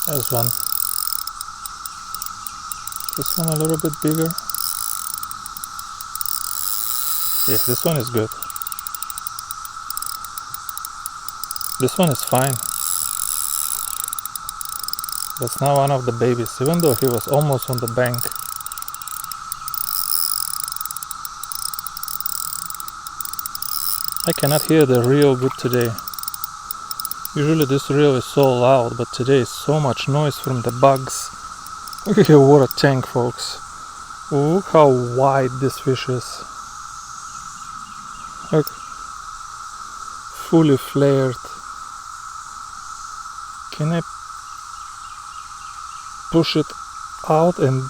There's one. This one a little bit bigger. Yeah, this one is good. This one is fine. That's not one of the babies, even though he was almost on the bank. I cannot hear the reel good today. Usually this reel is so loud, but today is so much noise from the bugs. Look at your water tank, folks. Look how wide this fish is. Look. Fully flared. Can I push it out and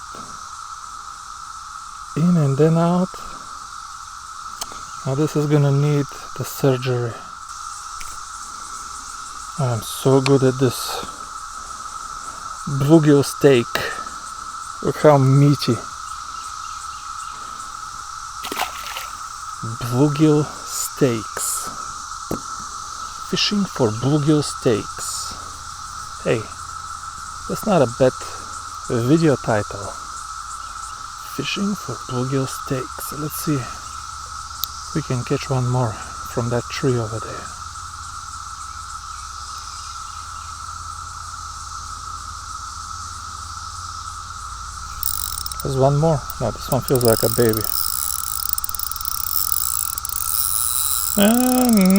in and then out? Now this is gonna need the surgery. I'm so good at this bluegill steak. Look how meaty. Bluegill steaks. Fishing for bluegill steaks. Hey, that's not a bad video title. Fishing for bluegill steaks. Let's see if we can catch one more from that tree over there. There's one more. No, this one feels like a baby.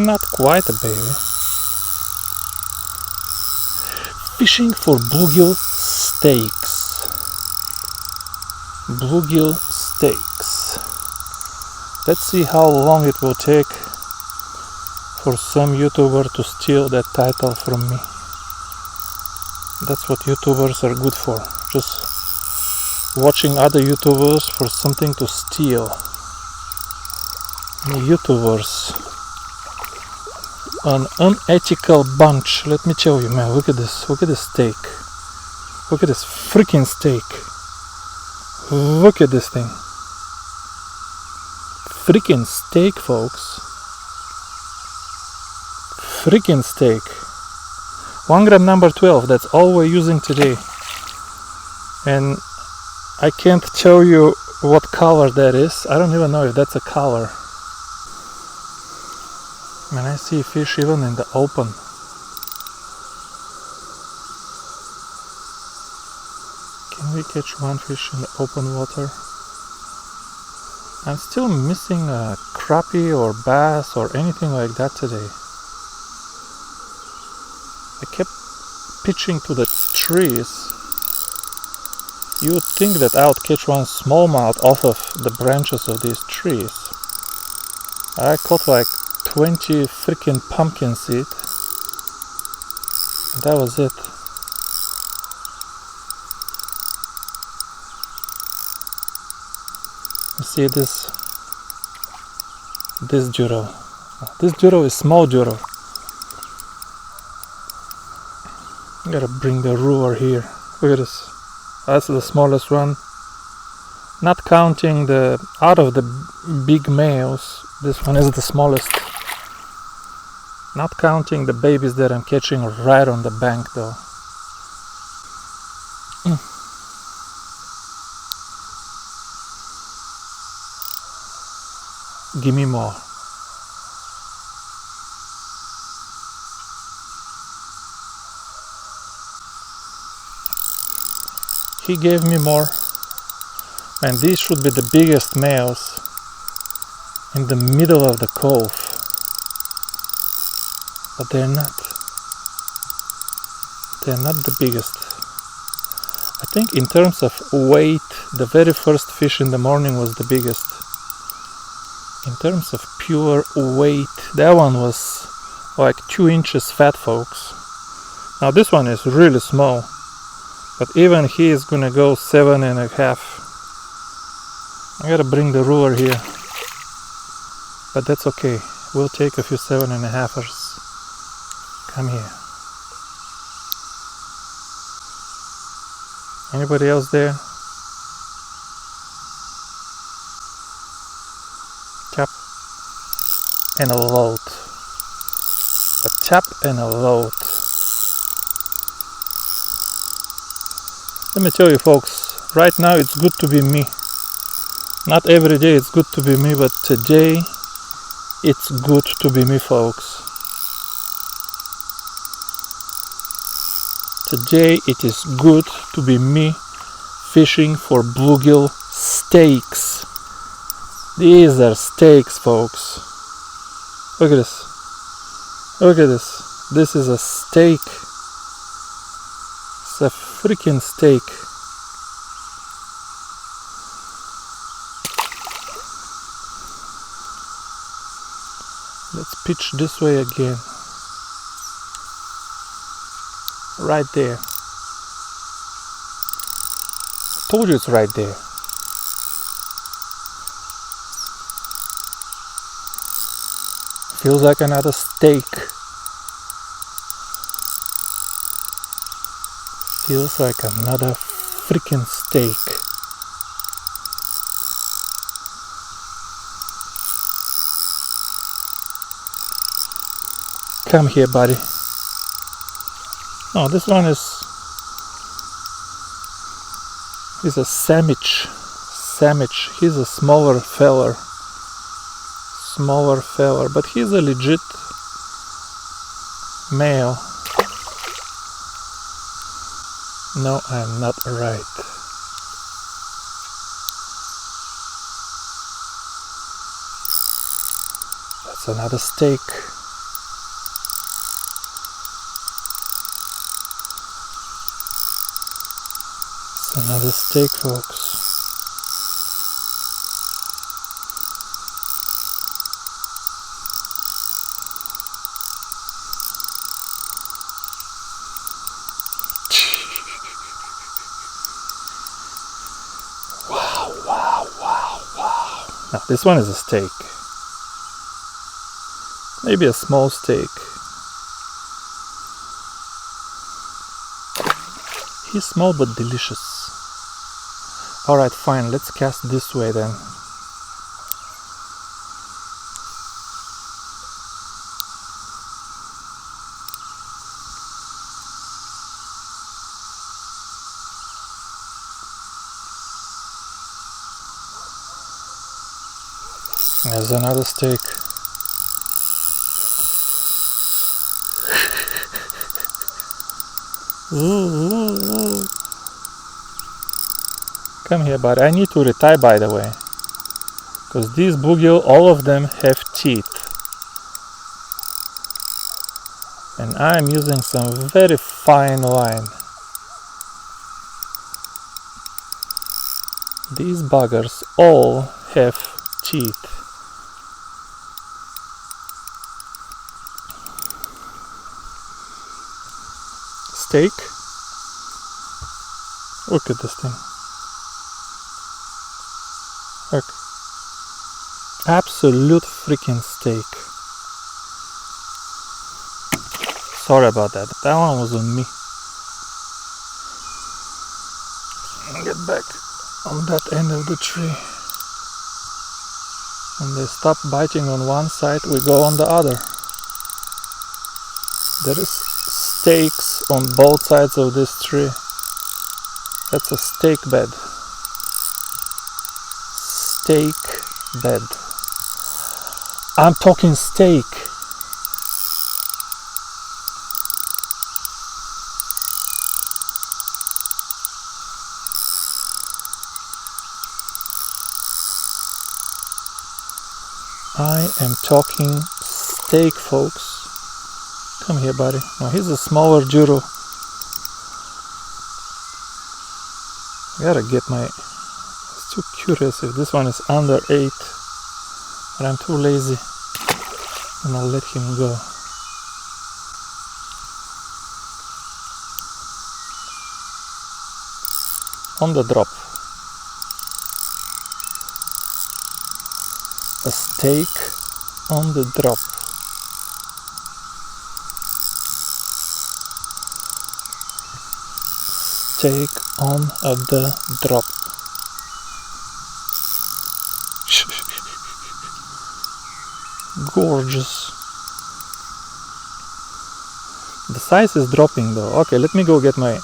Not quite a baby. Fishing for bluegill steaks. Bluegill steaks. Let's see how long it will take for some YouTuber to steal that title from me. That's what YouTubers are good for. Just watching other YouTubers for something to steal. YouTubers, an unethical bunch. Let me tell you, man. Look at this. Look at this steak. Look at this freaking steak. Look at this thing. Freaking steak, folks. Freaking steak. 1 gram number 12. That's all we're using today. And I can't tell you what color that is. I don't even know if that's a color. Man, I see fish even in the open. Can we catch one fish in the open water? I'm still missing a crappie or bass or anything like that today. I kept pitching to the trees. You would think that I would catch one smallmouth off of the branches of these trees. I caught like 20 freaking pumpkin seed. And that was it. You see this duro. This duro is small duro. I gotta bring the ruler here. Look at this. That's the smallest one. Not counting the out of the big males, this one is the smallest. Not counting the babies that I'm catching right on the bank though. Give me more. He gave me more. And these should be the biggest males in the middle of the cove. But they're not. They're not the biggest. I think in terms of weight, the very first fish in the morning was the biggest. In terms of pure weight, that one was like 2 inches fat, folks. Now this one is really small, but even he is gonna go 7.5. I gotta bring the ruler here, but that's okay. We'll take a few 7.5ers. Come here. Anybody else there? Tap and a load. A tap and a load. Let me tell you folks, right now it's good to be me. Not every day it's good to be me, but today it's good to be me, folks. Today it is good to be me fishing for bluegill steaks. These are steaks, folks. Look at this. Look at this. This is a steak. It's a freaking steak. Let's pitch this way again. Right there. Told you it's right there. Feels like another steak. Feels like another freaking steak. Come here, buddy. No, this one is a sandwich. He's a smaller feller. But he's a legit male. No, I'm not right. That's another steak. It's another steak, folks. Now, this one is a steak. Maybe a small steak. He's small but delicious. Alright, fine, let's cast this way then. There's another steak. Come here, buddy. I need to retie, by the way, because these bluegill, all of them have teeth, and I'm using some very fine line. These buggers all have teeth. Steak. Look at this thing. Look. Absolute freaking steak. Sorry about that. That one was on me. Get back on that end of the tree. When they stop biting on one side, we go on the other. There is steaks on both sides of this tree. That's a steak bed. Steak bed. I'm talking steak. I am talking steak, folks. Come here, buddy. No, he's a smaller Juro. I gotta get my... I was too curious if this one is under 8. But I'm too lazy. And I'll let him go. On the drop. A steak on the drop. Steak on the drop. Gorgeous. The size is dropping though. Okay, let me go get my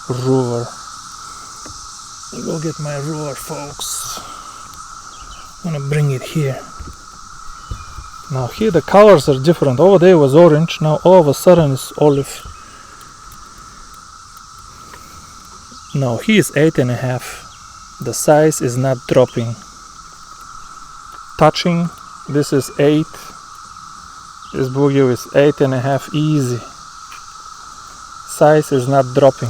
ruler. Let me go get my ruler, folks. I'm gonna bring it here. Now here the colors are different. Over there was orange, now all of a sudden it's olive. Now he is 8.5. The size is not dropping. Touching, this is 8. This bluegill is 8.5 easy. Size is not dropping.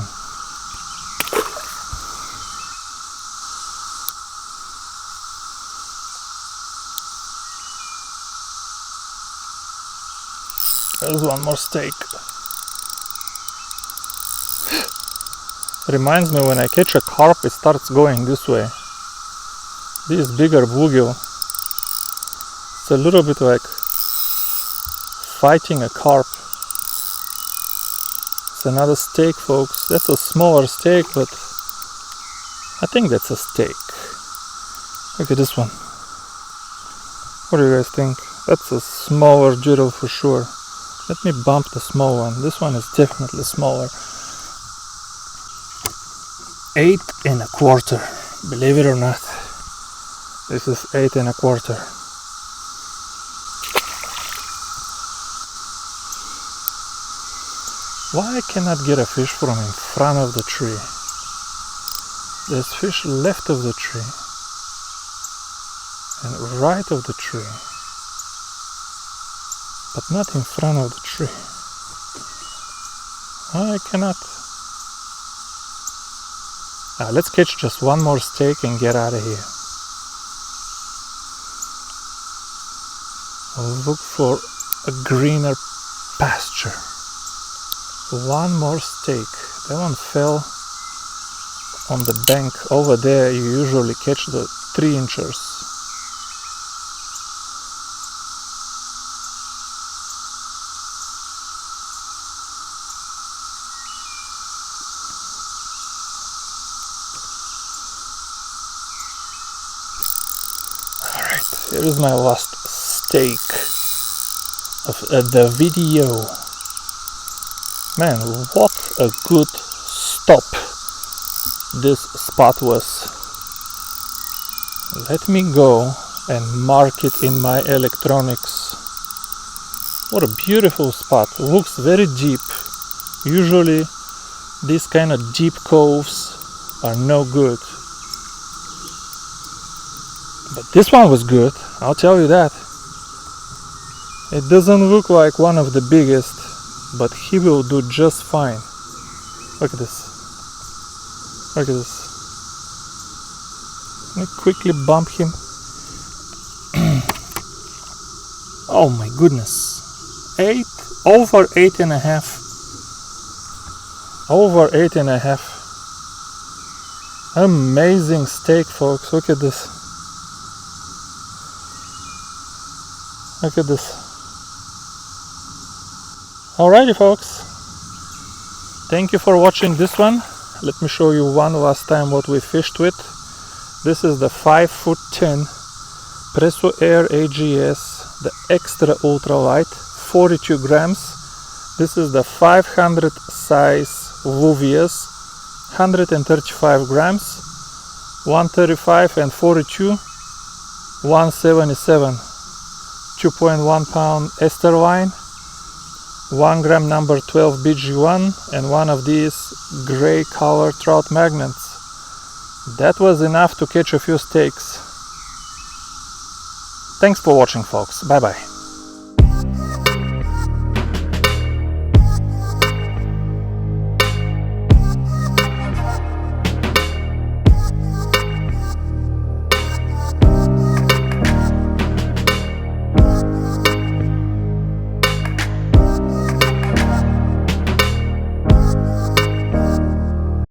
There's one more steak. Reminds me when I catch a carp, it starts going this way. This bigger bluegill, it's a little bit like fighting a carp. It's another steak, folks. That's a smaller steak, but I think that's a steak. Look at this one. What do you guys think? That's a smaller doodle for sure. Let me bump the small one. This one is definitely smaller. 8.25. Believe it or not, this is 8.25. Why I cannot get a fish from in front of the tree? There's fish left of the tree and right of the tree, but not in front of the tree. I cannot. Let's catch just one more steak and get out of here. I'll look for a greener pasture. One more steak. That one fell on the bank over there. You usually catch the 3-inchers. Here is my last steak of the video. Man, what a good stop this spot was. Let me go and mark it in my electronics. What a beautiful spot. Looks very deep. Usually these kind of deep coves are no good. But this one was good, I'll tell you that. It doesn't look like one of the biggest, but he will do just fine. Look at this. Look at this. Let me quickly bump him. Oh my goodness. Over 8.5. Over 8.5. Amazing steak, folks. Look at this. Look at this. Alrighty, folks. Thank you for watching this one. Let me show you one last time what we fished with. This is the 5'10" Presso Air AGS, the extra ultralight, 42 grams. This is the 500 size Luvias, 135 grams, 135 and 42, 177. 2.1 pound ester line, 1 gram number 12 BG1, and one of these gray color trout magnets. That was enough to catch a few steaks. Thanks for watching, folks. Bye bye.